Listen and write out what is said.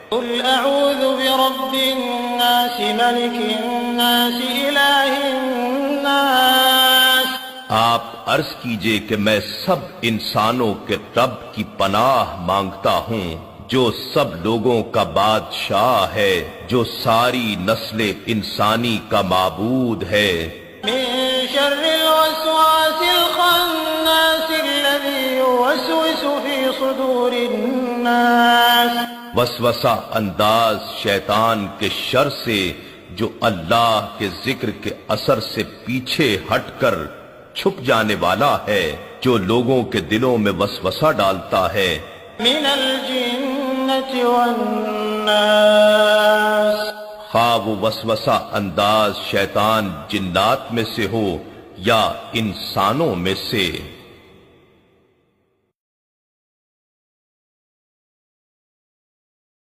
قل اعوذ برب الناس ملك الناس الہ الناس، آپ عرض کیجئے کہ میں سب انسانوں کے رب کی پناہ مانگتا ہوں جو سب لوگوں کا بادشاہ ہے، جو ساری نسل انسانی کا معبود ہے۔ من شر الوسواس الخناس الذي يوسوس في صدور الناس، وسوسہ انداز شیطان کے شر سے جو اللہ کے ذکر کے اثر سے پیچھے ہٹ کر چھپ جانے والا ہے، جو لوگوں کے دلوں میں وسوسہ ڈالتا ہے۔ من الجنة والناس، خواہ وہ وسوسہ انداز شیطان جنات میں سے ہو یا انسانوں میں سے۔